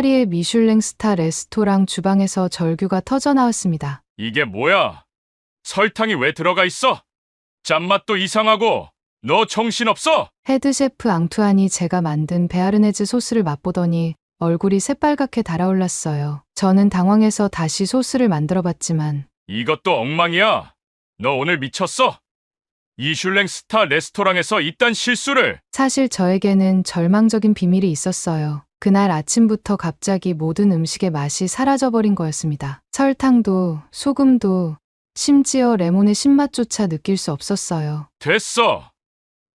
파리의 미슐랭 스타 레스토랑 주방에서 절규가 터져 나왔습니다. 이게 뭐야? 설탕이 왜 들어가 있어? 짠맛도 이상하고 너 정신없어? 헤드셰프 앙투안이 제가 만든 베아르네즈 소스를 맛보더니 얼굴이 새빨갛게 달아올랐어요. 저는 당황해서 다시 소스를 만들어봤지만 이것도 엉망이야. 너 오늘 미쳤어? 이슐랭 스타 레스토랑에서 이딴 실수를. 사실 저에게는 절망적인 비밀이 있었어요. 그날 아침부터 갑자기 모든 음식의 맛이 사라져버린 거였습니다. 설탕도, 소금도, 심지어 레몬의 신맛조차 느낄 수 없었어요. 됐어.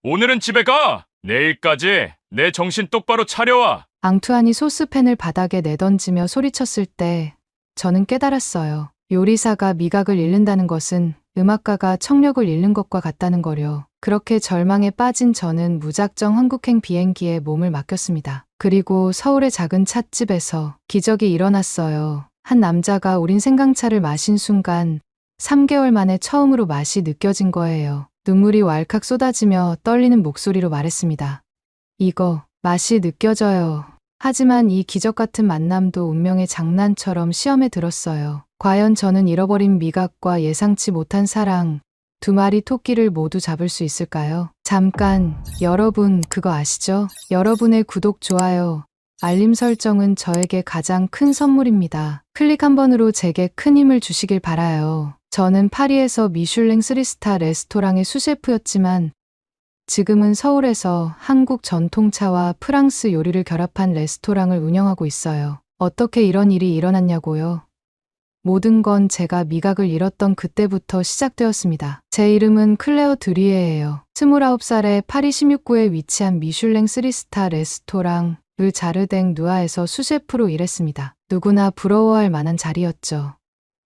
오늘은 집에 가. 내일까지 내 정신 똑바로 차려와. 앙투안이 소스팬을 바닥에 내던지며 소리쳤을 때 저는 깨달았어요. 요리사가 미각을 잃는다는 것은 음악가가 청력을 잃는 것과 같다는 거려. 그렇게 절망에 빠진 저는 무작정 한국행 비행기에 몸을 맡겼습니다. 그리고 서울의 작은 찻집에서 기적이 일어났어요. 한 남자가 우린 생강차를 마신 순간 3개월 만에 처음으로 맛이 느껴진 거예요. 눈물이 왈칵 쏟아지며 떨리는 목소리로 말했습니다. 이거 맛이 느껴져요. 하지만 이 기적 같은 만남도 운명의 장난처럼 시험에 들었어요. 과연 저는 잃어버린 미각과 예상치 못한 사랑, 두 마리 토끼를 모두 잡을 수 있을까요? 잠깐, 여러분 그거 아시죠? 여러분의 구독, 좋아요, 알림 설정은 저에게 가장 큰 선물입니다. 클릭 한 번으로 제게 큰 힘을 주시길 바라요. 저는 파리에서 미슐랭 3스타 레스토랑의 수셰프였지만 지금은 서울에서 한국 전통차와 프랑스 요리를 결합한 레스토랑을 운영하고 있어요. 어떻게 이런 일이 일어났냐고요? 모든 건 제가 미각을 잃었던 그때부터 시작되었습니다. 제 이름은 클레어 드리에예요. 29살에 파리 16구에 위치한 미슐랭 3스타 레스토랑 르 자르댕 누아에서 수셰프로 일했습니다. 누구나 부러워할 만한 자리였죠.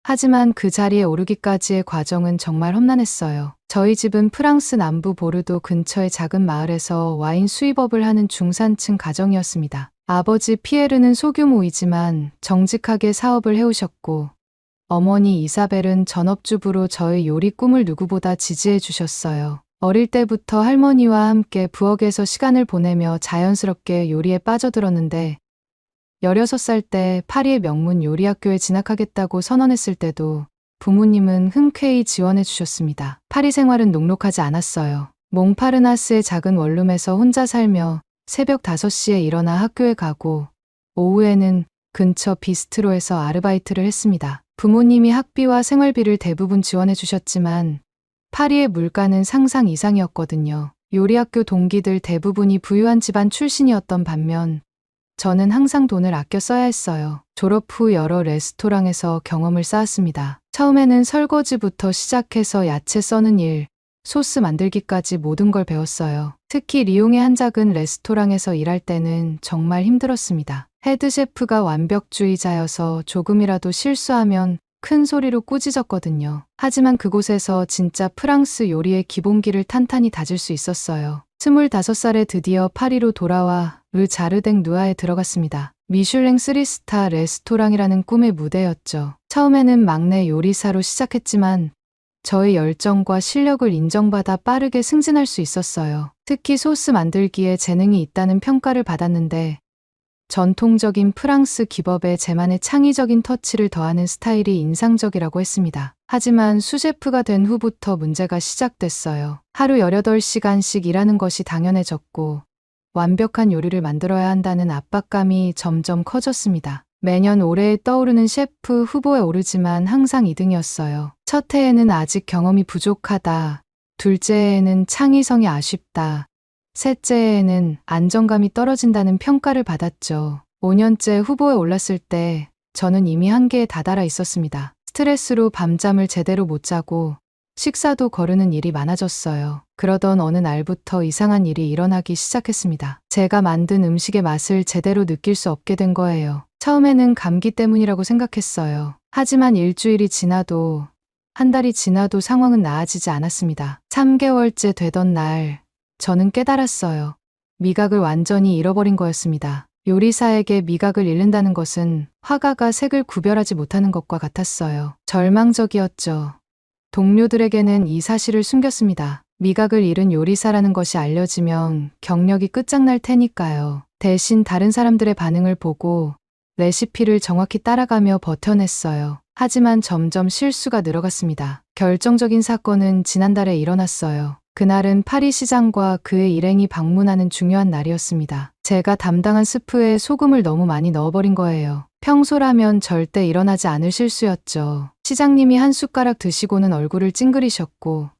하지만 그 자리에 오르기까지의 과정은 정말 험난했어요. 저희 집은 프랑스 남부 보르도 근처의 작은 마을에서 와인 수입업을 하는 중산층 가정이었습니다. 아버지 피에르는 소규모이지만 정직하게 사업을 해오셨고 어머니 이사벨은 전업주부로 저의 요리 꿈을 누구보다 지지해 주셨어요. 어릴 때부터 할머니와 함께 부엌에서 시간을 보내며 자연스럽게 요리에 빠져들었는데 16살 때 파리의 명문 요리학교에 진학하겠다고 선언했을 때도 부모님은 흔쾌히 지원해 주셨습니다. 파리 생활은 녹록하지 않았어요. 몽파르나스의 작은 원룸에서 혼자 살며 새벽 5시에 일어나 학교에 가고 오후에는 근처 비스트로에서 아르바이트를 했습니다. 부모님이 학비와 생활비를 대부분 지원해 주셨지만 파리의 물가는 상상 이상이었거든요. 요리학교 동기들 대부분이 부유한 집안 출신이었던 반면 저는 항상 돈을 아껴 써야 했어요. 졸업 후 여러 레스토랑에서 경험을 쌓았습니다. 처음에는 설거지부터 시작해서 야채 써는 일, 소스 만들기까지 모든 걸 배웠어요. 특히 리옹의 한 작은 레스토랑에서 일할 때는 정말 힘들었습니다. 헤드셰프가 완벽주의자여서 조금이라도 실수하면 큰 소리로 꾸짖었거든요. 하지만 그곳에서 진짜 프랑스 요리의 기본기를 탄탄히 다질 수 있었어요. 25살에 드디어 파리로 돌아와 르 자르댕 누아에 들어갔습니다. 미슐랭 3스타 레스토랑이라는 꿈의 무대였죠. 처음에는 막내 요리사로 시작했지만 저의 열정과 실력을 인정받아 빠르게 승진할 수 있었어요. 특히 소스 만들기에 재능이 있다는 평가를 받았는데 전통적인 프랑스 기법에 제만의 창의적인 터치를 더하는 스타일이 인상적이라고 했습니다. 하지만 수셰프가 된 후부터 문제가 시작됐어요. 하루 18시간씩 일하는 것이 당연해졌고 완벽한 요리를 만들어야 한다는 압박감이 점점 커졌습니다. 매년 올해에 떠오르는 셰프 후보에 오르지만 항상 2등이었어요. 첫 해에는 아직 경험이 부족하다. 둘째 해에는 창의성이 아쉽다. 셋째 해에는 안정감이 떨어진다는 평가를 받았죠. 5년째 후보에 올랐을 때 저는 이미 한계에 다다라 있었습니다. 스트레스로 밤잠을 제대로 못 자고 식사도 거르는 일이 많아졌어요. 그러던 어느 날부터 이상한 일이 일어나기 시작했습니다. 제가 만든 음식의 맛을 제대로 느낄 수 없게 된 거예요. 처음에는 감기 때문이라고 생각했어요. 하지만 일주일이 지나도 한 달이 지나도 상황은 나아지지 않았습니다. 3개월째 되던 날 저는 깨달았어요. 미각을 완전히 잃어버린 거였습니다. 요리사에게 미각을 잃는다는 것은 화가가 색을 구별하지 못하는 것과 같았어요. 절망적이었죠. 동료들에게는 이 사실을 숨겼습니다. 미각을 잃은 요리사라는 것이 알려지면 경력이 끝장날 테니까요. 대신 다른 사람들의 반응을 보고 레시피를 정확히 따라가며 버텨냈어요. 하지만 점점 실수가 늘어갔습니다. 결정적인 사건은 지난달에 일어났어요. 그날은 파리 시장과 그의 일행이 방문하는 중요한 날이었습니다. 제가 담당한 스프에 소금을 너무 많이 넣어버린 거예요. 평소라면 절대 일어나지 않을 실수였죠. 시장님이 한 숟가락 드시고는 얼굴을 찡그리셨고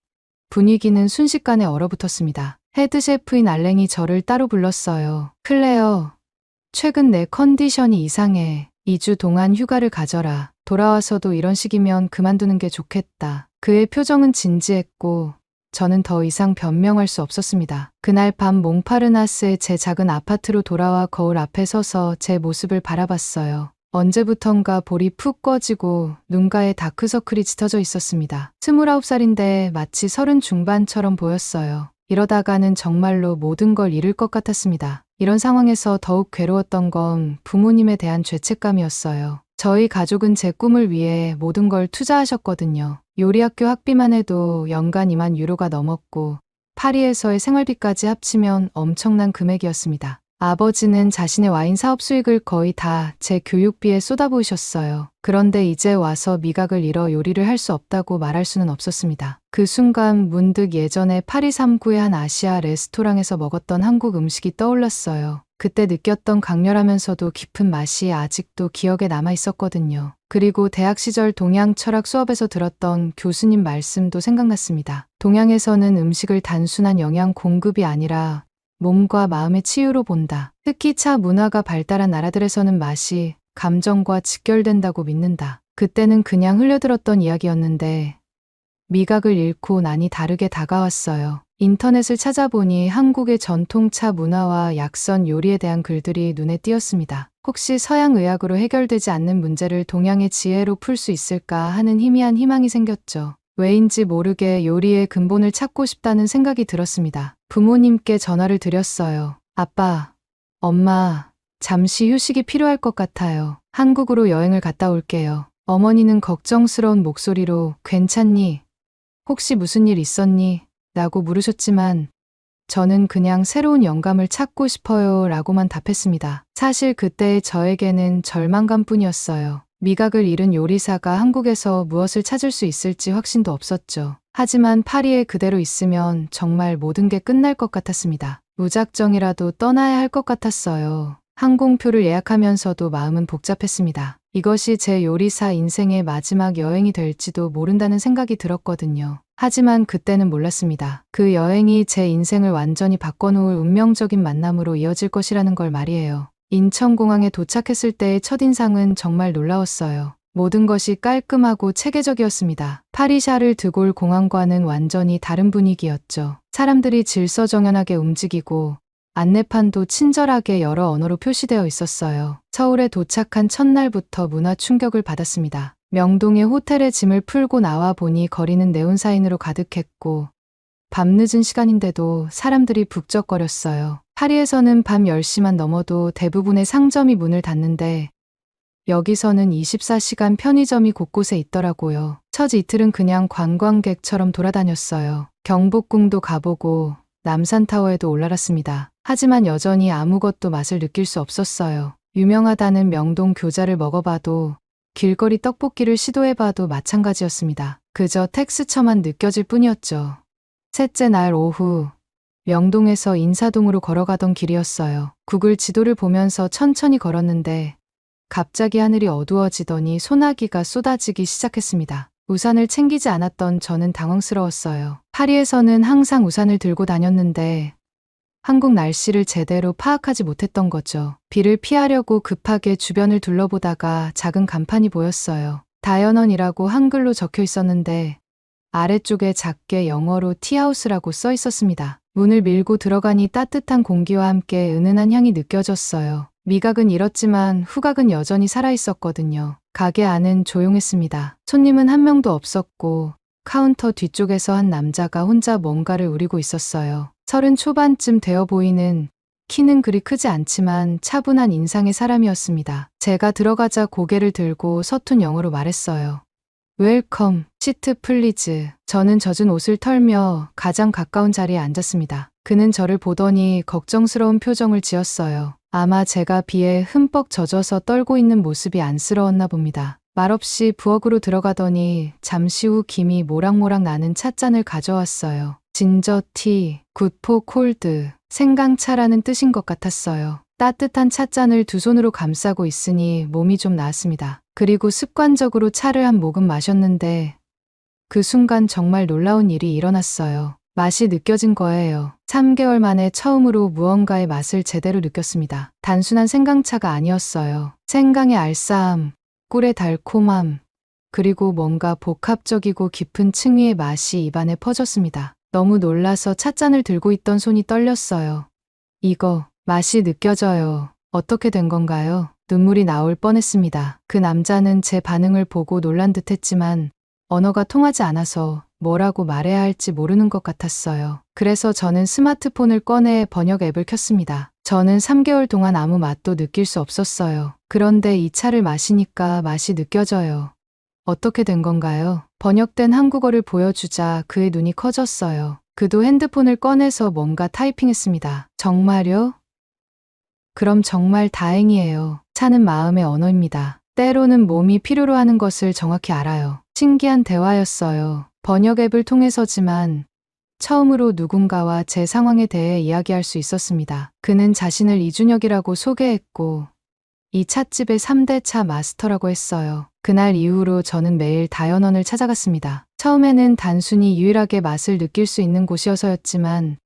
분위기는 순식간에 얼어붙었습니다. 헤드셰프인 알랭이 저를 따로 불렀어요. 클레어, 최근 내 컨디션이 이상해. 2주 동안 휴가를 가져라. 돌아와서도 이런 식이면 그만두는 게 좋겠다. 그의 표정은 진지했고 저는 더 이상 변명할 수 없었습니다. 그날 밤 몽파르나스의 제 작은 아파트로 돌아와 거울 앞에 서서 제 모습을 바라봤어요. 언제부턴가 볼이 푹 꺼지고 눈가에 다크서클이 짙어져 있었습니다. 29살인데 마치 30 중반처럼 보였어요. 이러다가는 정말로 모든 걸 잃을 것 같았습니다. 이런 상황에서 더욱 괴로웠던 건 부모님에 대한 죄책감이었어요. 저희 가족은 제 꿈을 위해 모든 걸 투자하셨거든요. 요리학교 학비만 해도 연간 2만 유로가 넘었고 파리에서의 생활비까지 합치면 엄청난 금액이었습니다. 아버지는 자신의 와인 사업 수익을 거의 다 제 교육비에 쏟아부으셨어요. 그런데 이제 와서 미각을 잃어 요리를 할 수 없다고 말할 수는 없었습니다. 그 순간 문득 예전에 파리 3구의 한 아시아 레스토랑에서 먹었던 한국 음식이 떠올랐어요. 그때 느꼈던 강렬하면서도 깊은 맛이 아직도 기억에 남아 있었거든요. 그리고 대학 시절 동양 철학 수업에서 들었던 교수님 말씀도 생각났습니다. 동양에서는 음식을 단순한 영양 공급이 아니라 몸과 마음의 치유로 본다. 특히 차 문화가 발달한 나라들에서는 맛이 감정과 직결된다고 믿는다. 그때는 그냥 흘려들었던 이야기였는데 미각을 잃고 나니 다르게 다가왔어요. 인터넷을 찾아보니 한국의 전통차 문화와 약선 요리에 대한 글들이 눈에 띄었습니다. 혹시 서양 의학으로 해결되지 않는 문제를 동양의 지혜로 풀 수 있을까 하는 희미한 희망이 생겼죠. 왜인지 모르게 요리의 근본을 찾고 싶다는 생각이 들었습니다. 부모님께 전화를 드렸어요. 아빠, 엄마, 잠시 휴식이 필요할 것 같아요. 한국으로 여행을 갔다 올게요. 어머니는 걱정스러운 목소리로 괜찮니? 혹시 무슨 일 있었니? 라고 물으셨지만 저는 그냥 새로운 영감을 찾고 싶어요 라고만 답했습니다. 사실 그때의 저에게는 절망감뿐이었어요. 미각을 잃은 요리사가 한국에서 무엇을 찾을 수 있을지 확신도 없었죠. 하지만 파리에 그대로 있으면 정말 모든 게 끝날 것 같았습니다. 무작정이라도 떠나야 할 것 같았어요. 항공표를 예약하면서도 마음은 복잡했습니다. 이것이 제 요리사 인생의 마지막 여행이 될지도 모른다는 생각이 들었거든요. 하지만 그때는 몰랐습니다. 그 여행이 제 인생을 완전히 바꿔놓을 운명적인 만남으로 이어질 것이라는 걸 말이에요. 인천공항에 도착했을 때의 첫인상은 정말 놀라웠어요. 모든 것이 깔끔하고 체계적이었습니다. 파리샤를 드골 공항과는 완전히 다른 분위기였죠. 사람들이 질서정연하게 움직이고 안내판도 친절하게 여러 언어로 표시되어 있었어요. 서울에 도착한 첫날부터 문화 충격을 받았습니다. 명동의 호텔에 짐을 풀고 나와 보니 거리는 네온사인으로 가득했고 밤늦은 시간인데도 사람들이 북적거렸어요. 파리에서는 밤 10시만 넘어도 대부분의 상점이 문을 닫는데 여기서는 24시간 편의점이 곳곳에 있더라고요. 첫 이틀은 그냥 관광객처럼 돌아다녔어요. 경복궁도 가보고 남산타워에도 올라갔습니다. 하지만 여전히 아무것도 맛을 느낄 수 없었어요. 유명하다는 명동 교자를 먹어봐도 길거리 떡볶이를 시도해봐도 마찬가지였습니다. 그저 텍스처만 느껴질 뿐이었죠. 셋째 날 오후 명동에서 인사동으로 걸어가던 길이었어요. 구글 지도를 보면서 천천히 걸었는데 갑자기 하늘이 어두워지더니 소나기가 쏟아지기 시작했습니다. 우산을 챙기지 않았던 저는 당황스러웠어요. 파리에서는 항상 우산을 들고 다녔는데 한국 날씨를 제대로 파악하지 못했던 거죠. 비를 피하려고 급하게 주변을 둘러보다가 작은 간판이 보였어요. 다연원이라고 한글로 적혀 있었는데 아래쪽에 작게 영어로 티하우스라고 써 있었습니다. 문을 밀고 들어가니 따뜻한 공기와 함께 은은한 향이 느껴졌어요. 미각은 잃었지만 후각은 여전히 살아있었거든요. 가게 안은 조용했습니다. 손님은 한 명도 없었고 카운터 뒤쪽에서 한 남자가 혼자 뭔가를 우리고 있었어요. 30 초반쯤 되어 보이는, 키는 그리 크지 않지만 차분한 인상의 사람이었습니다. 제가 들어가자 고개를 들고 서툰 영어로 말했어요. 웰컴, 시트 플리즈. 저는 젖은 옷을 털며 가장 가까운 자리에 앉았습니다. 그는 저를 보더니 걱정스러운 표정을 지었어요. 아마 제가 비에 흠뻑 젖어서 떨고 있는 모습이 안쓰러웠나 봅니다. 말없이 부엌으로 들어가더니 잠시 후 김이 모락모락 나는 찻잔을 가져왔어요. 진저 티, 굿포 콜드, 생강차라는 뜻인 것 같았어요. 따뜻한 찻잔을 두 손으로 감싸고 있으니 몸이 좀 나았습니다. 그리고 습관적으로 차를 한 모금 마셨는데 그 순간 정말 놀라운 일이 일어났어요. 맛이 느껴진 거예요. 3개월 만에 처음으로 무언가의 맛을 제대로 느꼈습니다. 단순한 생강차가 아니었어요. 생강의 알싸함, 꿀의 달콤함, 그리고 뭔가 복합적이고 깊은 층위의 맛이 입안에 퍼졌습니다. 너무 놀라서 찻잔을 들고 있던 손이 떨렸어요. 이거, 맛이 느껴져요. 어떻게 된 건가요? 눈물이 나올 뻔했습니다. 그 남자는 제 반응을 보고 놀란 듯 했지만 언어가 통하지 않아서 뭐라고 말해야 할지 모르는 것 같았어요. 그래서 저는 스마트폰을 꺼내 번역 앱을 켰습니다. 저는 3개월 동안 아무 맛도 느낄 수 없었어요. 그런데 이 차를 마시니까 맛이 느껴져요. 어떻게 된 건가요? 번역된 한국어를 보여주자 그의 눈이 커졌어요. 그도 핸드폰을 꺼내서 뭔가 타이핑했습니다. 정말요? 그럼 정말 다행이에요. 차는 마음의 언어입니다. 때로는 몸이 필요로 하는 것을 정확히 알아요. 신기한 대화였어요. 번역 앱을 통해서지만 처음으로 누군가와 제 상황에 대해 이야기할 수 있었습니다. 그는 자신을 이준혁이라고 소개했고 이 찻집의 3대 차 마스터라고 했어요. 그날 이후로 저는 매일 다연원을 찾아갔습니다. 처음에는 단순히 유일하게 맛을 느낄 수 있는 곳이어서였지만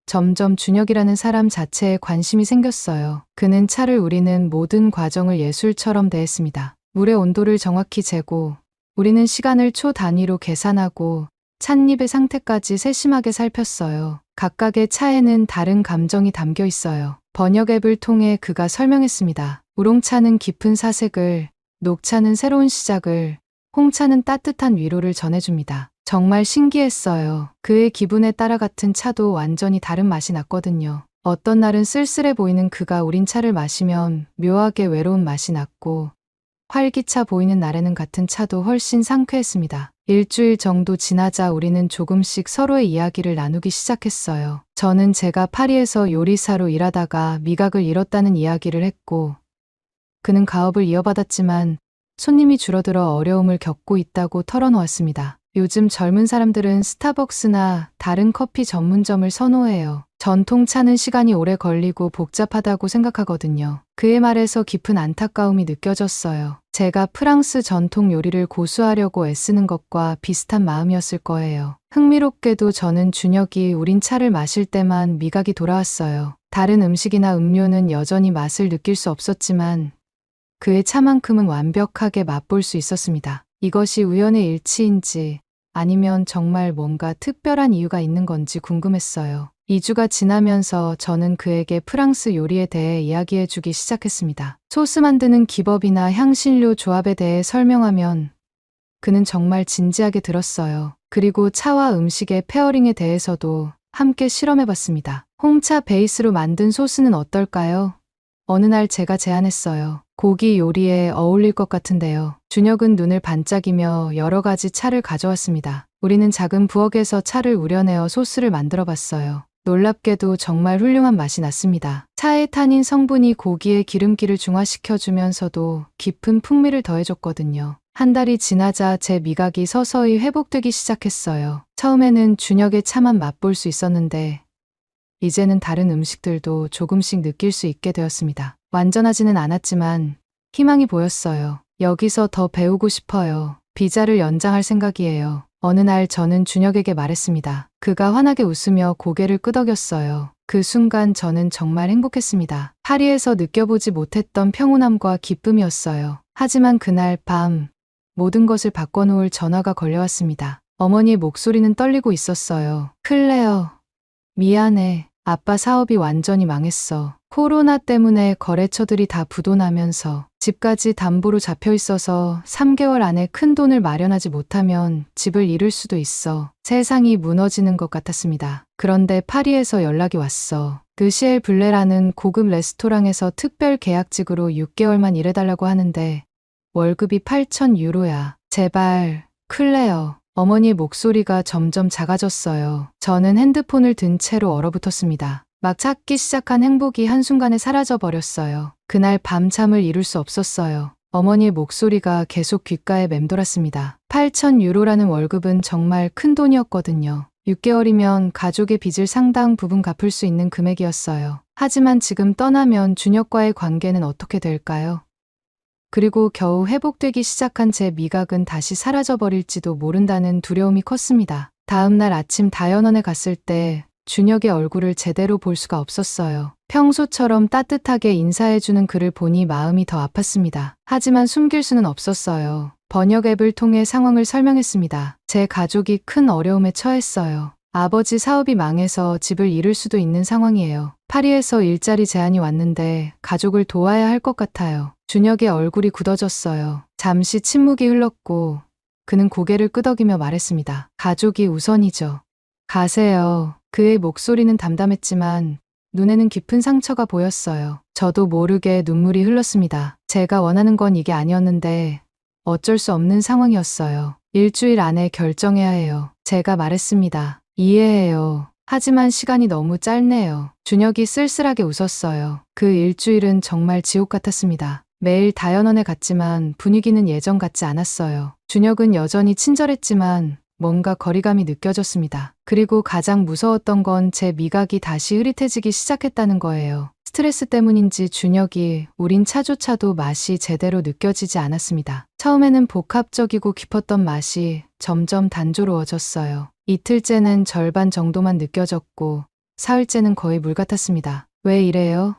점점 준혁이라는 사람 자체에 관심이 생겼어요. 그는 차를 우리는 모든 과정을 예술처럼 대했습니다. 물의 온도를 정확히 재고 우리는 시간을 초 단위로 계산하고 찻잎의 상태까지 세심하게 살폈어요. 각각의 차에는 다른 감정이 담겨 있어요. 번역 앱을 통해 그가 설명했습니다. 우롱차는 깊은 사색을, 녹차는 새로운 시작을, 홍차는 따뜻한 위로를 전해줍니다. 정말 신기했어요. 그의 기분에 따라 같은 차도 완전히 다른 맛이 났거든요. 어떤 날은 쓸쓸해 보이는 그가 우린 차를 마시면 묘하게 외로운 맛이 났고 활기차 보이는 날에는 같은 차도 훨씬 상쾌했습니다. 일주일 정도 지나자 우리는 조금씩 서로의 이야기를 나누기 시작했어요. 저는 제가 파리에서 요리사로 일하다가 미각을 잃었다는 이야기를 했고 그는 가업을 이어받았지만 손님이 줄어들어 어려움을 겪고 있다고 털어놓았습니다. 요즘 젊은 사람들은 스타벅스나 다른 커피 전문점을 선호해요. 전통차는 시간이 오래 걸리고 복잡하다고 생각하거든요. 그의 말에서 깊은 안타까움이 느껴졌어요. 제가 프랑스 전통 요리를 고수하려고 애쓰는 것과 비슷한 마음이었을 거예요. 흥미롭게도 저는 준혁이 우린 차를 마실 때만 미각이 돌아왔어요. 다른 음식이나 음료는 여전히 맛을 느낄 수 없었지만 그의 차만큼은 완벽하게 맛볼 수 있었습니다. 이것이 우연의 일치인지 아니면 정말 뭔가 특별한 이유가 있는 건지 궁금했어요. 2주가 지나면서 저는 그에게 프랑스 요리에 대해 이야기해주기 시작했습니다. 소스 만드는 기법이나 향신료 조합에 대해 설명하면 그는 정말 진지하게 들었어요. 그리고 차와 음식의 페어링에 대해서도 함께 실험해봤습니다. 홍차 베이스로 만든 소스는 어떨까요? 어느 날 제가 제안했어요. 고기 요리에 어울릴 것 같은데요. 준혁은 눈을 반짝이며 여러 가지 차를 가져왔습니다. 우리는 작은 부엌에서 차를 우려내어 소스를 만들어 봤어요. 놀랍게도 정말 훌륭한 맛이 났습니다. 차의 타닌 성분이 고기의 기름기를 중화시켜주면서도 깊은 풍미를 더해줬거든요. 한 달이 지나자 제 미각이 서서히 회복되기 시작했어요. 처음에는 준혁의 차만 맛볼 수 있었는데 이제는 다른 음식들도 조금씩 느낄 수 있게 되었습니다. 완전하지는 않았지만 희망이 보였어요. 여기서 더 배우고 싶어요. 비자를 연장할 생각이에요. 어느 날 저는 준혁에게 말했습니다. 그가 환하게 웃으며 고개를 끄덕였어요. 그 순간 저는 정말 행복했습니다. 파리에서 느껴보지 못했던 평온함과 기쁨이었어요. 하지만 그날 밤 모든 것을 바꿔놓을 전화가 걸려왔습니다. 어머니의 목소리는 떨리고 있었어요. 클레어, 미안해. 아빠 사업이 완전히 망했어. 코로나 때문에 거래처들이 다 부도나면서 집까지 담보로 잡혀 있어서 3개월 안에 큰 돈을 마련하지 못하면 집을 잃을 수도 있어. 세상이 무너지는 것 같았습니다. 그런데 파리에서 연락이 왔어. 르시엘 블레라는 고급 레스토랑에서 특별 계약직으로 6개월만 일해달라고 하는데 월급이 8,000유로야. 제발, 클레어. 어머니의 목소리가 점점 작아졌어요. 저는 핸드폰을 든 채로 얼어붙었습니다. 막 찾기 시작한 행복이 한순간에 사라져 버렸어요. 그날 밤 잠을 이룰 수 없었어요. 어머니의 목소리가 계속 귓가에 맴돌았습니다. 8,000유로라는 월급은 정말 큰 돈이었거든요. 6개월이면 가족의 빚을 상당 부분 갚을 수 있는 금액이었어요. 하지만 지금 떠나면 준혁과의 관계는 어떻게 될까요? 그리고 겨우 회복되기 시작한 제 미각은 다시 사라져버릴지도 모른다는 두려움이 컸습니다. 다음 날 아침 다현원에 갔을 때 준혁의 얼굴을 제대로 볼 수가 없었어요. 평소처럼 따뜻하게 인사해주는 그를 보니 마음이 더 아팠습니다. 하지만 숨길 수는 없었어요. 번역 앱을 통해 상황을 설명했습니다. 제 가족이 큰 어려움에 처했어요. 아버지 사업이 망해서 집을 잃을 수도 있는 상황이에요. 파리에서 일자리 제안이 왔는데 가족을 도와야 할 것 같아요. 준혁의 얼굴이 굳어졌어요. 잠시 침묵이 흘렀고 그는 고개를 끄덕이며 말했습니다. 가족이 우선이죠. 가세요. 그의 목소리는 담담했지만 눈에는 깊은 상처가 보였어요. 저도 모르게 눈물이 흘렀습니다. 제가 원하는 건 이게 아니었는데 어쩔 수 없는 상황이었어요. 일주일 안에 결정해야 해요. 제가 말했습니다. 이해해요. 하지만 시간이 너무 짧네요. 준혁이 쓸쓸하게 웃었어요. 그 일주일은 정말 지옥 같았습니다. 매일 다현원에 갔지만 분위기는 예전 같지 않았어요. 준혁은 여전히 친절했지만 뭔가 거리감이 느껴졌습니다. 그리고 가장 무서웠던 건 제 미각이 다시 흐릿해지기 시작했다는 거예요. 스트레스 때문인지 준혁이 우린 차조차도 맛이 제대로 느껴지지 않았습니다. 처음에는 복합적이고 깊었던 맛이 점점 단조로워졌어요. 이틀째는 절반 정도만 느껴졌고 사흘째는 거의 물 같았습니다. 왜 이래요?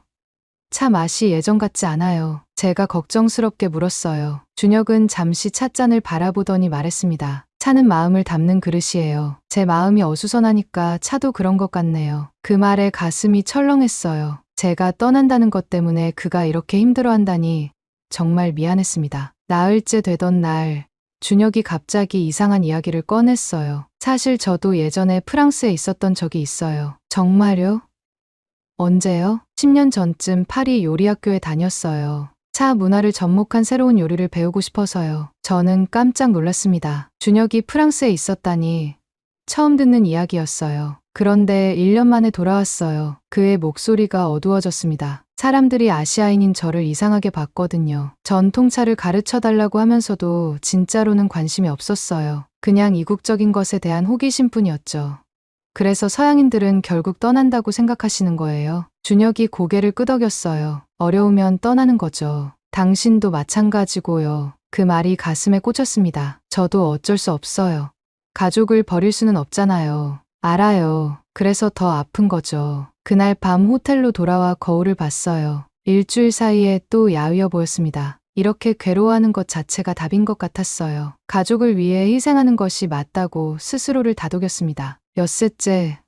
차 맛이 예전 같지 않아요. 제가 걱정스럽게 물었어요. 준혁은 잠시 찻잔을 바라보더니 말했습니다. 차는 마음을 담는 그릇이에요. 제 마음이 어수선하니까 차도 그런 것 같네요. 그 말에 가슴이 철렁했어요. 제가 떠난다는 것 때문에 그가 이렇게 힘들어한다니 정말 미안했습니다. 나흘째 되던 날 준혁이 갑자기 이상한 이야기를 꺼냈어요. 사실 저도 예전에 프랑스에 있었던 적이 있어요. 정말요? 언제요? 10년 전쯤 파리 요리학교에 다녔어요. 차 문화를 접목한 새로운 요리를 배우고 싶어서요. 저는 깜짝 놀랐습니다. 준혁이 프랑스에 있었다니 처음 듣는 이야기였어요. 그런데 1년 만에 돌아왔어요. 그의 목소리가 어두워졌습니다. 사람들이 아시아인인 저를 이상하게 봤거든요. 전통차를 가르쳐 달라고 하면서도 진짜로는 관심이 없었어요. 그냥 이국적인 것에 대한 호기심 뿐이었죠. 그래서 서양인들은 결국 떠난다고 생각하시는 거예요. 준혁이 고개를 끄덕였어요. 어려우면 떠나는 거죠. 당신도 마찬가지고요. 그 말이 가슴에 꽂혔습니다. 저도 어쩔 수 없어요. 가족을 버릴 수는 없잖아요. 알아요. 그래서 더 아픈 거죠. 그날 밤 호텔로 돌아와 거울을 봤어요. 일주일 사이에 또 야위어 보였습니다. 이렇게 괴로워하는 것 자체가 답인 것 같았어요. 가족을 위해 희생하는 것이 맞다고 스스로를 다독였습니다. 엿새째,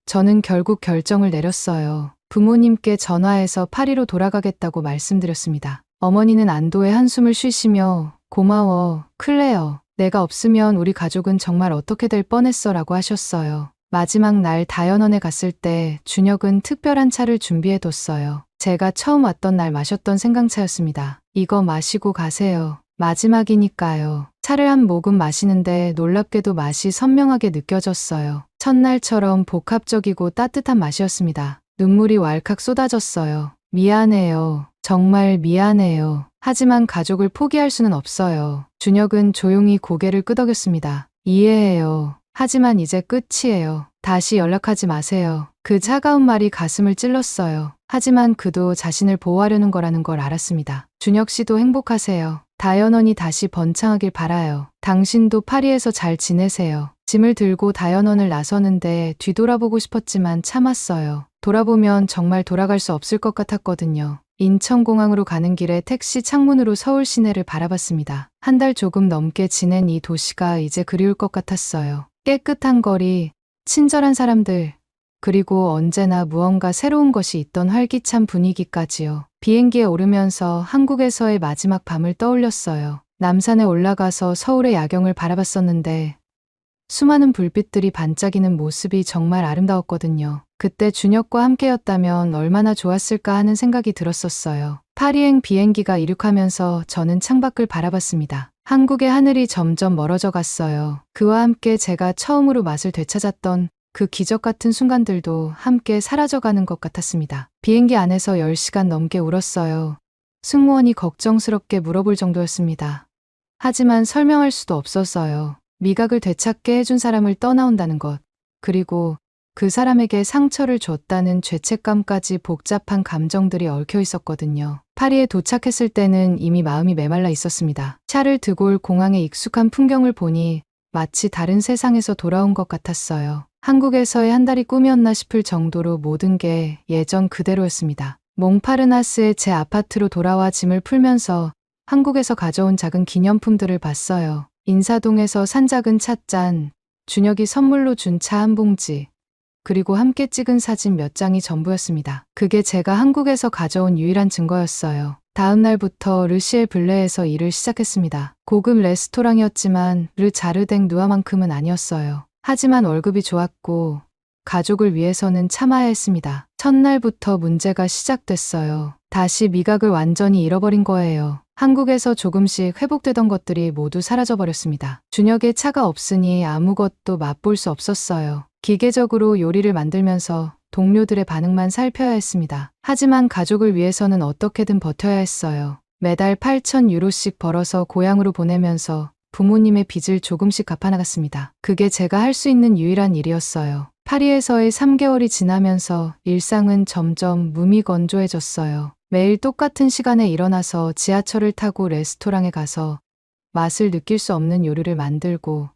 저는 결국 결정을 내렸어요. 부모님께 전화해서 파리로 돌아가겠다고 말씀드렸습니다. 어머니는 안도의 한숨을 쉬시며 고마워, 클레어. 내가 없으면 우리 가족은 정말 어떻게 될 뻔했어 라고 하셨어요. 마지막 날 다현원에 갔을 때 준혁은 특별한 차를 준비해뒀어요. 제가 처음 왔던 날 마셨던 생강차였습니다. 이거 마시고 가세요. 마지막이니까요. 차를 한 모금 마시는데 놀랍게도 맛이 선명하게 느껴졌어요. 첫날처럼 복합적이고 따뜻한 맛이었습니다. 눈물이 왈칵 쏟아졌어요. 미안해요. 정말 미안해요. 하지만 가족을 포기할 수는 없어요. 준혁은 조용히 고개를 끄덕였습니다. 이해해요. 하지만 이제 끝이에요. 다시 연락하지 마세요. 그 차가운 말이 가슴을 찔렀어요. 하지만 그도 자신을 보호하려는 거라는 걸 알았습니다. 준혁 씨도 행복하세요. 다현원이 다시 번창하길 바라요. 당신도 파리에서 잘 지내세요. 짐을 들고 다현원을 나서는데 뒤돌아보고 싶었지만 참았어요. 돌아보면 정말 돌아갈 수 없을 것 같았거든요. 인천공항으로 가는 길에 택시 창문으로 서울 시내를 바라봤습니다. 한 달 조금 넘게 지낸 이 도시가 이제 그리울 것 같았어요. 깨끗한 거리, 친절한 사람들, 그리고 언제나 무언가 새로운 것이 있던 활기찬 분위기까지요. 비행기에 오르면서 한국에서의 마지막 밤을 떠올렸어요. 남산에 올라가서 서울의 야경을 바라봤었는데 수많은 불빛들이 반짝이는 모습이 정말 아름다웠거든요. 그때 준혁과 함께였다면 얼마나 좋았을까 하는 생각이 들었었어요. 파리행 비행기가 이륙하면서 저는 창밖을 바라봤습니다. 한국의 하늘이 점점 멀어져 갔어요. 그와 함께 제가 처음으로 맛을 되찾았던 그 기적 같은 순간들도 함께 사라져가는 것 같았습니다. 비행기 안에서 10시간 넘게 울었어요. 승무원이 걱정스럽게 물어볼 정도였습니다. 하지만 설명할 수도 없었어요. 미각을 되찾게 해준 사람을 떠나온다는 것, 그리고 그 사람에게 상처를 줬다는 죄책감까지 복잡한 감정들이 얽혀 있었거든요. 파리에 도착했을 때는 이미 마음이 메말라 있었습니다. 차를 드골 공항의 익숙한 풍경을 보니 마치 다른 세상에서 돌아온 것 같았어요. 한국에서의 한 달이 꿈이었나 싶을 정도로 모든 게 예전 그대로였습니다. 몽파르나스의 제 아파트로 돌아와 짐을 풀면서 한국에서 가져온 작은 기념품들을 봤어요. 인사동에서 산 작은 찻잔, 준혁이 선물로 준 차 한 봉지, 그리고 함께 찍은 사진 몇 장이 전부였습니다. 그게 제가 한국에서 가져온 유일한 증거였어요. 다음 날부터 르시엘 블레에서 일을 시작했습니다. 고급 레스토랑이었지만 르 자르댕 누아만큼은 아니었어요. 하지만 월급이 좋았고 가족을 위해서는 참아야 했습니다. 첫날부터 문제가 시작됐어요. 다시 미각을 완전히 잃어버린 거예요. 한국에서 조금씩 회복되던 것들이 모두 사라져버렸습니다. 준혁의 차가 없으니 아무것도 맛볼 수 없었어요. 기계적으로 요리를 만들면서 동료들의 반응만 살펴야 했습니다. 하지만 가족을 위해서는 어떻게든 버텨야 했어요. 매달 8,000유로씩 벌어서 고향으로 보내면서 부모님의 빚을 조금씩 갚아나갔습니다. 그게 제가 할 수 있는 유일한 일이었어요. 파리에서의 3개월이 지나면서 일상은 점점 무미건조해졌어요. 매일 똑같은 시간에 일어나서 지하철을 타고 레스토랑에 가서 맛을 느낄 수 없는 요리를 만들고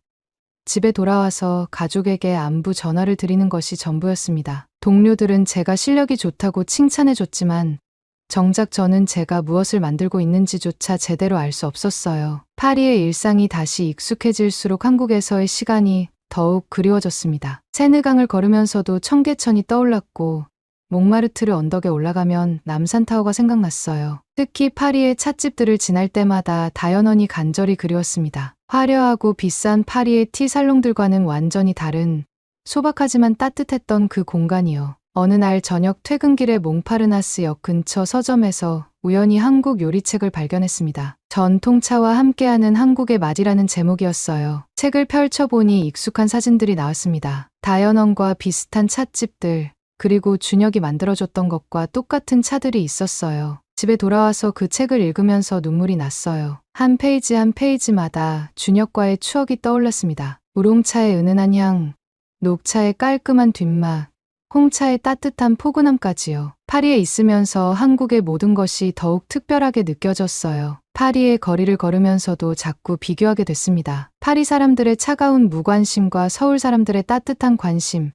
집에 돌아와서 가족에게 안부 전화를 드리는 것이 전부였습니다. 동료들은 제가 실력이 좋다고 칭찬해줬지만 정작 저는 제가 무엇을 만들고 있는지조차 제대로 알 수 없었어요. 파리의 일상이 다시 익숙해질수록 한국에서의 시간이 더욱 그리워졌습니다. 세느강을 걸으면서도 청계천이 떠올랐고 몽마르트르 언덕에 올라가면 남산타워가 생각났어요. 특히 파리의 찻집들을 지날 때마다 다연원이 간절히 그리웠습니다. 화려하고 비싼 파리의 티살롱들과는 완전히 다른 소박하지만 따뜻했던 그 공간이요. 어느 날 저녁 퇴근길에 몽파르나스 역 근처 서점에서 우연히 한국 요리책을 발견했습니다. 전통차와 함께하는 한국의 맛이라는 제목이었어요. 책을 펼쳐보니 익숙한 사진들이 나왔습니다. 다연원과 비슷한 찻집들, 그리고 준혁이 만들어줬던 것과 똑같은 차들이 있었어요. 집에 돌아와서 그 책을 읽으면서 눈물이 났어요. 한 페이지 한 페이지마다 준혁과의 추억이 떠올랐습니다. 우롱차의 은은한 향, 녹차의 깔끔한 뒷맛, 홍차의 따뜻한 포근함까지요. 파리에 있으면서 한국의 모든 것이 더욱 특별하게 느껴졌어요. 파리의 거리를 걸으면서도 자꾸 비교하게 됐습니다. 파리 사람들의 차가운 무관심과 서울 사람들의 따뜻한 관심,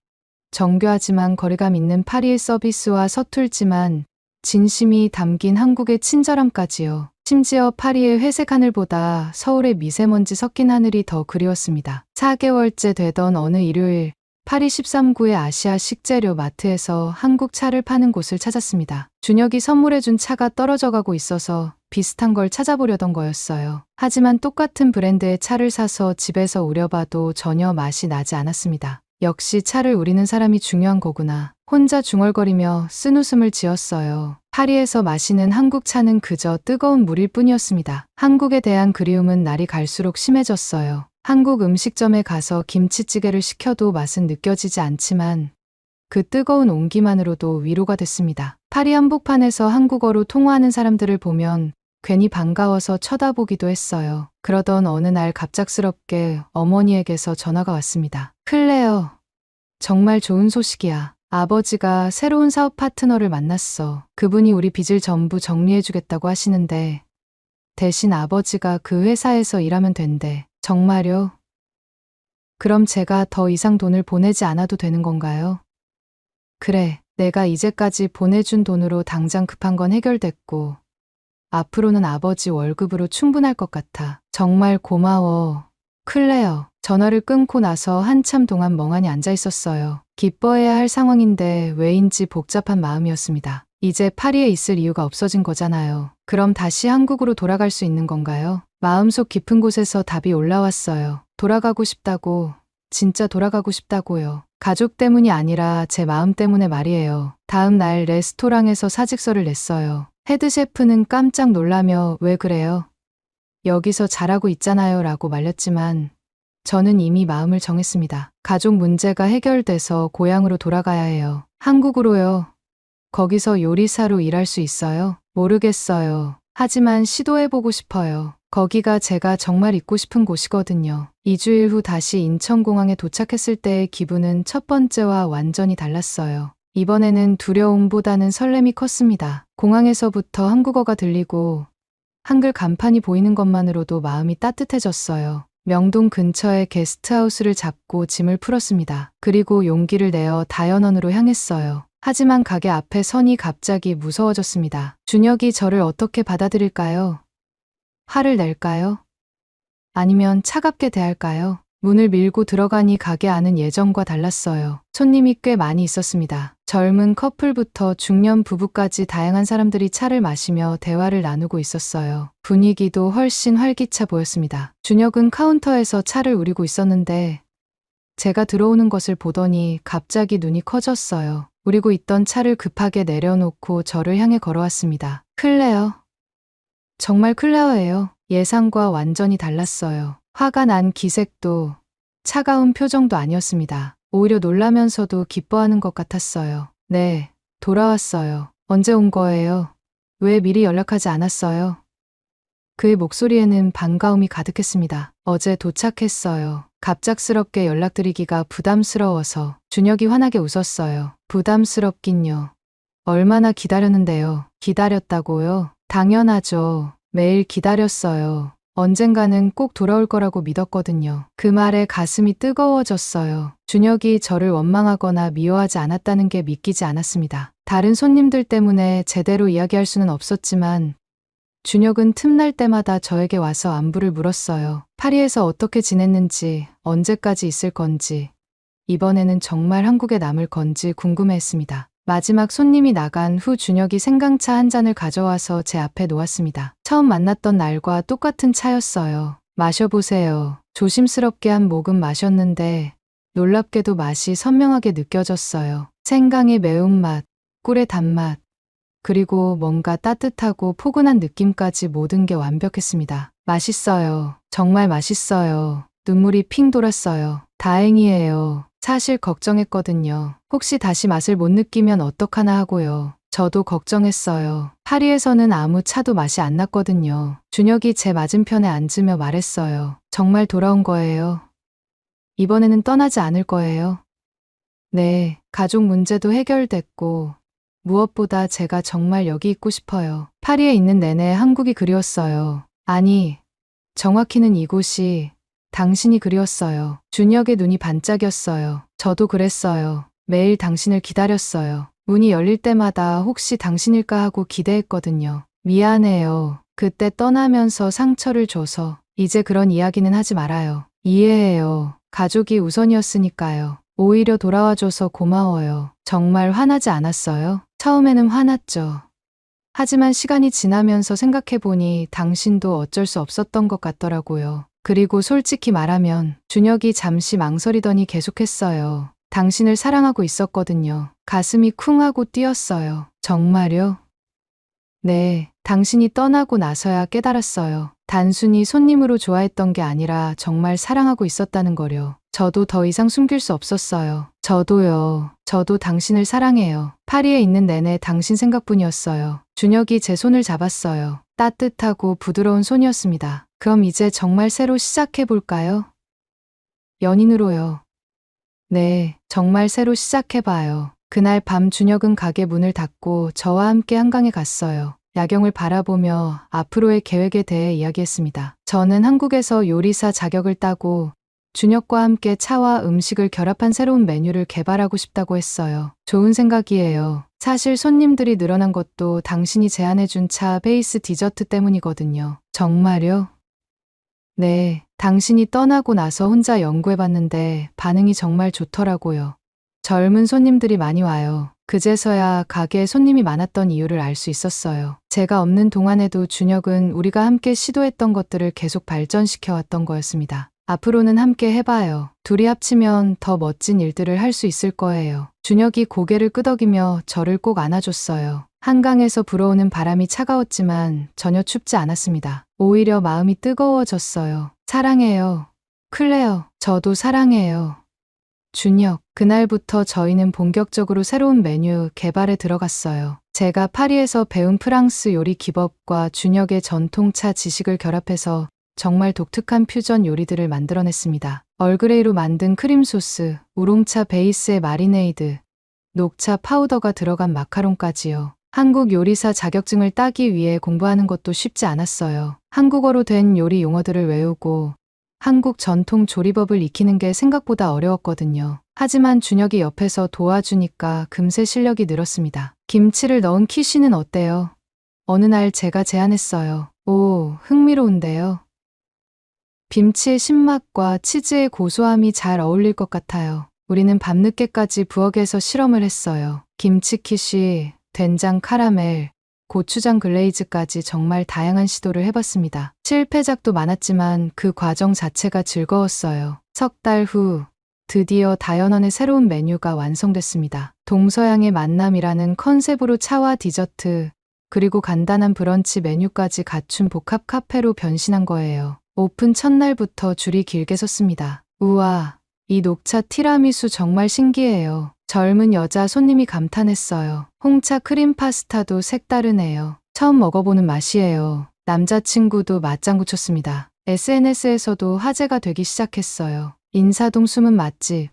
정교하지만 거리감 있는 파리의 서비스와 서툴지만 진심이 담긴 한국의 친절함까지요. 심지어 파리의 회색 하늘보다 서울의 미세먼지 섞인 하늘이 더 그리웠습니다. 4개월째 되던 어느 일요일, 파리 13구의 아시아 식재료 마트에서 한국 차를 파는 곳을 찾았습니다. 준혁이 선물해준 차가 떨어져 가고 있어서 비슷한 걸 찾아보려던 거였어요. 하지만 똑같은 브랜드의 차를 사서 집에서 우려봐도 전혀 맛이 나지 않았습니다. 역시 차를 우리는 사람이 중요한 거구나. 혼자 중얼거리며 쓴웃음을 지었어요. 파리에서 마시는 한국 차는 그저 뜨거운 물일 뿐이었습니다. 한국에 대한 그리움은 날이 갈수록 심해졌어요. 한국 음식점에 가서 김치찌개를 시켜도 맛은 느껴지지 않지만 그 뜨거운 온기만으로도 위로가 됐습니다. 파리 한복판에서 한국어로 통화하는 사람들을 보면 괜히 반가워서 쳐다보기도 했어요. 그러던 어느 날 갑작스럽게 어머니에게서 전화가 왔습니다. 클레어, 정말 좋은 소식이야. 아버지가 새로운 사업 파트너를 만났어. 그분이 우리 빚을 전부 정리해주겠다고 하시는데 대신 아버지가 그 회사에서 일하면 된대. 정말요? 그럼 제가 더 이상 돈을 보내지 않아도 되는 건가요? 그래, 내가 이제까지 보내준 돈으로 당장 급한 건 해결됐고 앞으로는 아버지 월급으로 충분할 것 같아. 정말 고마워. 클레어. 전화를 끊고 나서 한참 동안 멍하니 앉아 있었어요. 기뻐해야 할 상황인데 왜인지 복잡한 마음이었습니다. 이제 파리에 있을 이유가 없어진 거잖아요. 그럼 다시 한국으로 돌아갈 수 있는 건가요? 마음속 깊은 곳에서 답이 올라왔어요. 돌아가고 싶다고, 진짜 돌아가고 싶다고요. 가족 때문이 아니라 제 마음 때문에 말이에요. 다음 날 레스토랑에서 사직서를 냈어요. 헤드 셰프는 깜짝 놀라며 왜 그래요? 여기서 잘하고 있잖아요 라고 말렸지만 저는 이미 마음을 정했습니다. 가족 문제가 해결돼서 고향으로 돌아가야 해요. 한국으로요. 거기서 요리사로 일할 수 있어요? 모르겠어요. 하지만 시도해보고 싶어요. 거기가 제가 정말 있고 싶은 곳이거든요. 2주일 후 다시 인천공항에 도착했을 때의 기분은 첫 번째와 완전히 달랐어요. 이번에는 두려움보다는 설렘이 컸습니다. 공항에서부터 한국어가 들리고 한글 간판이 보이는 것만으로도 마음이 따뜻해졌어요. 명동 근처의 게스트하우스를 잡고 짐을 풀었습니다. 그리고 용기를 내어 다연원으로 향했어요. 하지만 가게 앞에 선이 갑자기 무서워졌습니다. 준혁이 저를 어떻게 받아들일까요? 화를 낼까요? 아니면 차갑게 대할까요? 문을 밀고 들어가니 가게 안은 예전과 달랐어요. 손님이 꽤 많이 있었습니다. 젊은 커플부터 중년 부부까지 다양한 사람들이 차를 마시며 대화를 나누고 있었어요. 분위기도 훨씬 활기차 보였습니다. 준혁은 카운터에서 차를 우리고 있었는데 제가 들어오는 것을 보더니 갑자기 눈이 커졌어요. 우리고 있던 차를 급하게 내려놓고 저를 향해 걸어왔습니다. 클레어. 정말 클레어예요. 예상과 완전히 달랐어요. 화가 난 기색도 차가운 표정도 아니었습니다. 오히려 놀라면서도 기뻐하는 것 같았어요. 네, 돌아왔어요. 언제 온 거예요? 왜 미리 연락하지 않았어요? 그의 목소리에는 반가움이 가득했습니다. 어제 도착했어요. 갑작스럽게 연락드리기가 부담스러워서. 준혁이 환하게 웃었어요. 부담스럽긴요. 얼마나 기다렸는데요. 기다렸다고요? 당연하죠. 매일 기다렸어요. 언젠가는 꼭 돌아올 거라고 믿었거든요. 그 말에 가슴이 뜨거워졌어요. 준혁이 저를 원망하거나 미워하지 않았다는 게 믿기지 않았습니다. 다른 손님들 때문에 제대로 이야기할 수는 없었지만 준혁은 틈날 때마다 저에게 와서 안부를 물었어요. 파리에서 어떻게 지냈는지, 언제까지 있을 건지, 이번에는 정말 한국에 남을 건지 궁금해했습니다. 마지막 손님이 나간 후 준혁이 생강차 한 잔을 가져와서 제 앞에 놓았습니다. 처음 만났던 날과 똑같은 차였어요. 마셔보세요. 조심스럽게 한 모금 마셨는데 놀랍게도 맛이 선명하게 느껴졌어요. 생강의 매운맛, 꿀의 단맛, 그리고 뭔가 따뜻하고 포근한 느낌까지 모든 게 완벽했습니다. 맛있어요. 정말 맛있어요. 눈물이 핑 돌았어요. 다행이에요. 사실 걱정했거든요. 혹시 다시 맛을 못 느끼면 어떡하나 하고요. 저도 걱정했어요. 파리에서는 아무 차도 맛이 안 났거든요. 준혁이 제 맞은편에 앉으며 말했어요. 정말 돌아온 거예요. 이번에는 떠나지 않을 거예요. 네, 가족 문제도 해결됐고 무엇보다 제가 정말 여기 있고 싶어요. 파리에 있는 내내 한국이 그리웠어요. 아니, 정확히는 이곳이 당신이 그리웠어요. 준혁의 눈이 반짝였어요. 저도 그랬어요. 매일 당신을 기다렸어요. 문이 열릴 때마다 혹시 당신일까 하고 기대했거든요. 미안해요. 그때 떠나면서 상처를 줘서. 이제 그런 이야기는 하지 말아요. 이해해요. 가족이 우선이었으니까요. 오히려 돌아와줘서 고마워요. 정말 화나지 않았어요? 처음에는 화났죠. 하지만 시간이 지나면서 생각해보니 당신도 어쩔 수 없었던 것 같더라고요. 그리고 솔직히 말하면 준혁이 잠시 망설이더니 계속했어요. 당신을 사랑하고 있었거든요. 가슴이 쿵 하고 뛰었어요. 정말요? 네, 당신이 떠나고 나서야 깨달았어요. 단순히 손님으로 좋아했던 게 아니라 정말 사랑하고 있었다는 거요. 저도 더 이상 숨길 수 없었어요. 저도요. 저도 당신을 사랑해요. 파리에 있는 내내 당신 생각뿐이었어요. 준혁이 제 손을 잡았어요. 따뜻하고 부드러운 손이었습니다. 그럼 이제 정말 새로 시작해볼까요? 연인으로요. 네, 정말 새로 시작해봐요. 그날 밤 준혁은 가게 문을 닫고 저와 함께 한강에 갔어요. 야경을 바라보며 앞으로의 계획에 대해 이야기했습니다. 저는 한국에서 요리사 자격을 따고 준혁과 함께 차와 음식을 결합한 새로운 메뉴를 개발하고 싶다고 했어요. 좋은 생각이에요. 사실 손님들이 늘어난 것도 당신이 제안해준 차 베이스 디저트 때문이거든요. 정말요? 네, 당신이 떠나고 나서 혼자 연구해봤는데 반응이 정말 좋더라고요. 젊은 손님들이 많이 와요. 그제서야 가게에 손님이 많았던 이유를 알 수 있었어요. 제가 없는 동안에도 준혁은 우리가 함께 시도했던 것들을 계속 발전시켜왔던 거였습니다. 앞으로는 함께 해봐요. 둘이 합치면 더 멋진 일들을 할 수 있을 거예요. 준혁이 고개를 끄덕이며 저를 꼭 안아줬어요. 한강에서 불어오는 바람이 차가웠지만 전혀 춥지 않았습니다. 오히려 마음이 뜨거워졌어요. 사랑해요. 클레어, 저도 사랑해요. 준혁, 그날부터 저희는 본격적으로 새로운 메뉴 개발에 들어갔어요. 제가 파리에서 배운 프랑스 요리 기법과 준혁의 전통차 지식을 결합해서 정말 독특한 퓨전 요리들을 만들어냈습니다. 얼그레이로 만든 크림 소스, 우롱차 베이스의 마리네이드, 녹차 파우더가 들어간 마카롱까지요. 한국 요리사 자격증을 따기 위해 공부하는 것도 쉽지 않았어요. 한국어로 된 요리 용어들을 외우고 한국 전통 조리법을 익히는 게 생각보다 어려웠거든요. 하지만 준혁이 옆에서 도와주니까 금세 실력이 늘었습니다. 김치를 넣은 키쉬는 어때요? 어느 날 제가 제안했어요. 오, 흥미로운데요. 김치의 신맛과 치즈의 고소함이 잘 어울릴 것 같아요. 우리는 밤늦게까지 부엌에서 실험을 했어요. 김치 키쉬, 된장 카라멜, 고추장 글레이즈까지 정말 다양한 시도를 해봤습니다. 실패작도 많았지만 그 과정 자체가 즐거웠어요. 석 달 후 드디어 다연원의 새로운 메뉴가 완성됐습니다. 동서양의 만남이라는 컨셉으로 차와 디저트, 그리고 간단한 브런치 메뉴까지 갖춘 복합 카페로 변신한 거예요. 오픈 첫날부터 줄이 길게 섰습니다. 우와, 이 녹차 티라미수 정말 신기해요. 젊은 여자 손님이 감탄했어요. 홍차 크림 파스타도 색다르네요. 처음 먹어보는 맛이에요. 남자친구도 맞장구 쳤습니다. SNS에서도 화제가 되기 시작했어요. 인사동 숨은 맛집,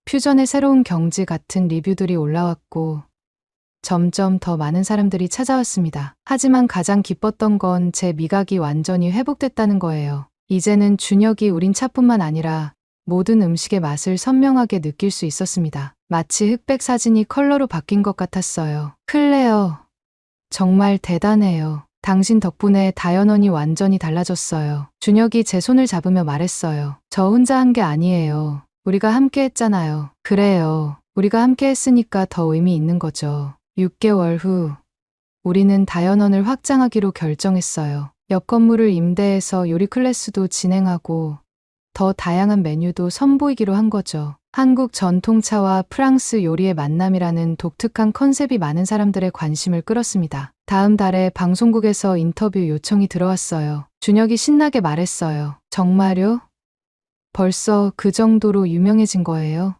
퓨전의 새로운 경지 같은 리뷰들이 올라왔고 점점 더 많은 사람들이 찾아왔습니다. 하지만 가장 기뻤던 건 제 미각이 완전히 회복됐다는 거예요. 이제는 준혁이 우린 차뿐만 아니라 모든 음식의 맛을 선명하게 느낄 수 있었습니다. 마치 흑백 사진이 컬러로 바뀐 것 같았어요. 클레어, 정말 대단해요. 당신 덕분에 다연원이 완전히 달라졌어요. 준혁이 제 손을 잡으며 말했어요. 저 혼자 한 게 아니에요. 우리가 함께 했잖아요. 그래요. 우리가 함께 했으니까 더 의미 있는 거죠. 6개월 후, 우리는 다연원을 확장하기로 결정했어요. 옆 건물을 임대해서 요리 클래스도 진행하고 더 다양한 메뉴도 선보이기로 한 거죠. 한국 전통차와 프랑스 요리의 만남이라는 독특한 컨셉이 많은 사람들의 관심을 끌었습니다. 다음 달에 방송국에서 인터뷰 요청이 들어왔어요. 준혁이 신나게 말했어요. 정말요? 벌써 그 정도로 유명해진 거예요?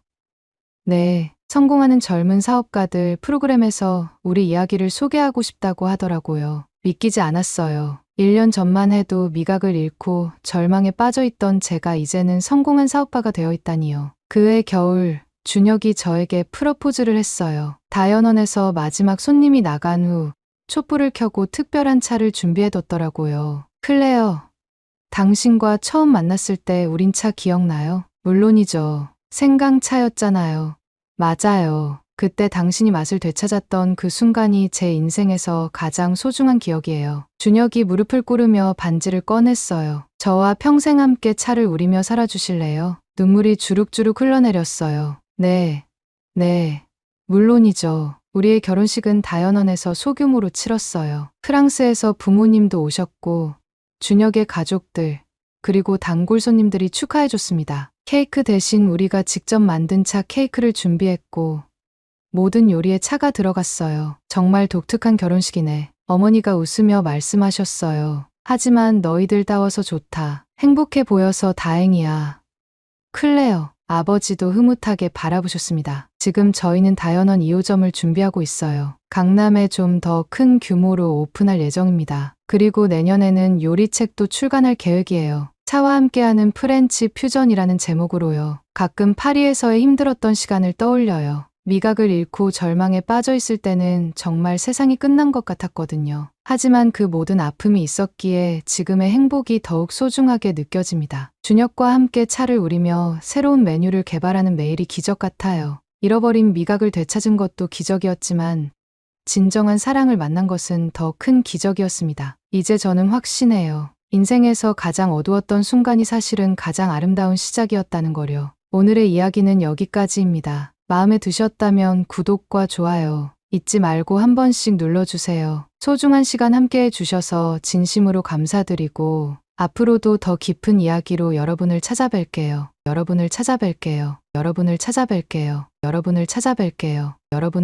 네, 성공하는 젊은 사업가들 프로그램에서 우리 이야기를 소개하고 싶다고 하더라고요. 믿기지 않았어요. 1년 전만 해도 미각을 잃고 절망에 빠져있던 제가 이제는 성공한 사업가가 되어 있다니요. 그해 겨울, 준혁이 저에게 프러포즈를 했어요. 다연원에서 마지막 손님이 나간 후 촛불을 켜고 특별한 차를 준비해뒀더라고요. 클레어, 당신과 처음 만났을 때 우린 차 기억나요? 물론이죠. 생강차였잖아요. 맞아요. 그때 당신이 맛을 되찾았던 그 순간이 제 인생에서 가장 소중한 기억이에요. 준혁이 무릎을 꿇으며 반지를 꺼냈어요. 저와 평생 함께 차를 우리며 살아주실래요? 눈물이 주룩주룩 흘러내렸어요. 네, 물론이죠. 우리의 결혼식은 다연원에서 소규모로 치렀어요. 프랑스에서 부모님도 오셨고 준혁의 가족들, 그리고 단골 손님들이 축하해줬습니다. 케이크 대신 우리가 직접 만든 차 케이크를 준비했고 모든 요리에 차가 들어갔어요. 정말 독특한 결혼식이네. 어머니가 웃으며 말씀하셨어요. 하지만 너희들다워서 좋다. 행복해 보여서 다행이야. 클레어, 아버지도 흐뭇하게 바라보셨습니다. 지금 저희는 다연원 2호점을 준비하고 있어요. 강남에 좀 더 큰 규모로 오픈할 예정입니다. 그리고 내년에는 요리책도 출간할 계획이에요. 차와 함께하는 프렌치 퓨전이라는 제목으로요. 가끔 파리에서의 힘들었던 시간을 떠올려요. 미각을 잃고 절망에 빠져 있을 때는 정말 세상이 끝난 것 같았거든요. 하지만 그 모든 아픔이 있었기에 지금의 행복이 더욱 소중하게 느껴집니다. 준혁과 함께 차를 우리며 새로운 메뉴를 개발하는 매일이 기적 같아요. 잃어버린 미각을 되찾은 것도 기적이었지만 진정한 사랑을 만난 것은 더 큰 기적이었습니다. 이제 저는 확신해요. 인생에서 가장 어두웠던 순간이 사실은 가장 아름다운 시작이었다는 거요. 오늘의 이야기는 여기까지입니다. 마음에 드셨다면 구독과 좋아요 잊지 말고 한 번씩 눌러주세요. 소중한 시간 함께 해주셔서 진심으로 감사드리고 앞으로도 더 깊은 이야기로 여러분을 찾아뵐게요. 여러분을 찾아뵐게요. 여러분을 찾아뵐게요. 여러분을 찾아뵐게요. 여러분